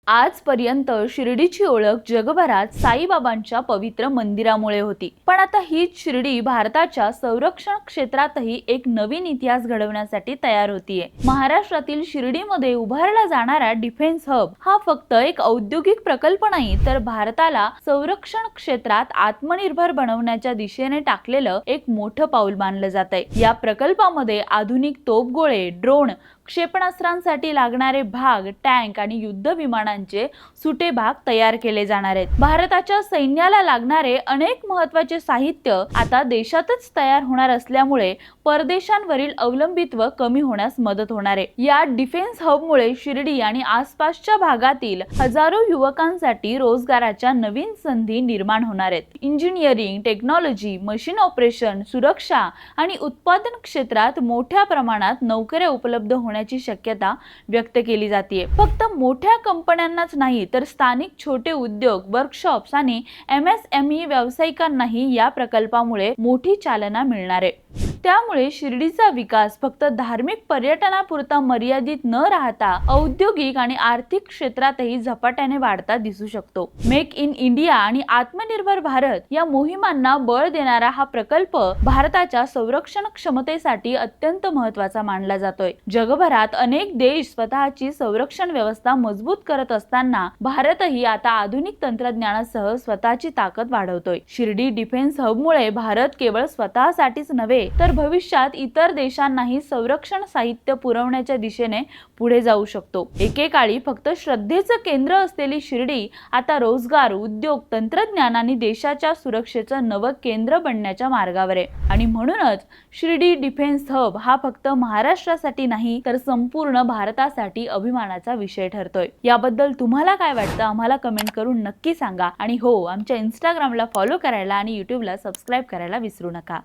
आजपर्यंत शिर्डीची ओळख जगभरात साईबाबांच्या पवित्र मंदिरामुळे होती, पण आता हीच शिर्डी भारताच्या संरक्षण क्षेत्रातही एक नवीन इतिहास घडवण्यासाठी तयार होतीये। महाराष्ट्रातील शिर्डीमध्ये उभारला जाणारा डिफेन्स हब हा फक्त एक औद्योगिक प्रकल्प नाही, तर भारताला संरक्षण क्षेत्रात आत्मनिर्भर बनवण्याच्या दिशेने टाकलेलं एक मोठं पाऊल मानलं जातंय। या प्रकल्पामध्ये आधुनिक तोफगोळे, ड्रोन, क्षेपणास्त्रांसाठी लागणारे भाग, टँक आणि युद्ध विमानांचे सुटे भाग तयार केले जाणार आहेत। भारताच्या सैन्याला लागणारे अनेक महत्त्वाचे साहित्य आता देशातच तयार होणार असल्यामुळे परदेशांवरील अवलंबित्व कमी होण्यास मदत होणार आहे। या डिफेन्स हबमुळे शिर्डी आणि आसपासच्या भागातील हजारो युवकांसाठी रोजगाराच्या नवीन संधी निर्माण होणार आहेत। इंजिनिअरिंग, टेक्नॉलॉजी, मशीन ऑपरेशन, सुरक्षा आणि उत्पादन क्षेत्रात मोठ्या प्रमाणात नोकऱ्या उपलब्ध होण्याची शक्यता व्यक्त केली जाते। फक्त मोठ्या कंपन्यांनाच नाही, तर स्थानिक छोटे उद्योग, वर्कशॉप्स आणि MSME व्यावसायिकांनाही या प्रकल्पामुळे मोठी चालना मिळणार आहे। त्यामुळे शिर्डीचा विकास फक्त धार्मिक पर्यटनापुरता मर्यादित न राहता औद्योगिक आणि आर्थिक क्षेत्रातही झपाट्याने वाढता दिसू शकतो। मेक इन इंडिया आणि आत्मनिर्भर भारत या मोहिमांना बळ देणारा हा प्रकल्प भारताच्या संरक्षण क्षमतेसाठी अत्यंत महत्त्वाचा मानला जातोय। जगभरात अनेक देश स्वतःची संरक्षण व्यवस्था मजबूत करत असताना भारतही आता आधुनिक तंत्रज्ञानासह स्वतःची ताकद वाढवतोय। शिर्डी डिफेन्स हबमुळे भारत केवळ स्वतःसाठीच नव्हे, तर भविष्यात इतर देशांनाही संरक्षण साहित्य पुरवण्याच्या दिशेने पुढे जाऊ शकतो। एकेकाळी फक्त श्रद्धेचं केंद्र असलेली शिर्डी आता रोजगार, उद्योग, तंत्रज्ञान आणि देशाच्या सुरक्षेचं नवं केंद्र बनण्याच्या मार्गावर आहे। आणि म्हणूनच शिर्डी डिफेन्स हब हा फक्त महाराष्ट्रासाठी नाही, तर संपूर्ण भारतासाठी अभिमानाचा विषय ठरतोय। याबद्दल तुम्हाला काय वाटतं आम्हाला कमेंट करून नक्की सांगा। आणि हो, आमच्या इंस्टाग्रामला फॉलो करायला आणि यूट्यूबला सबस्क्राइब करायला विसरू नका।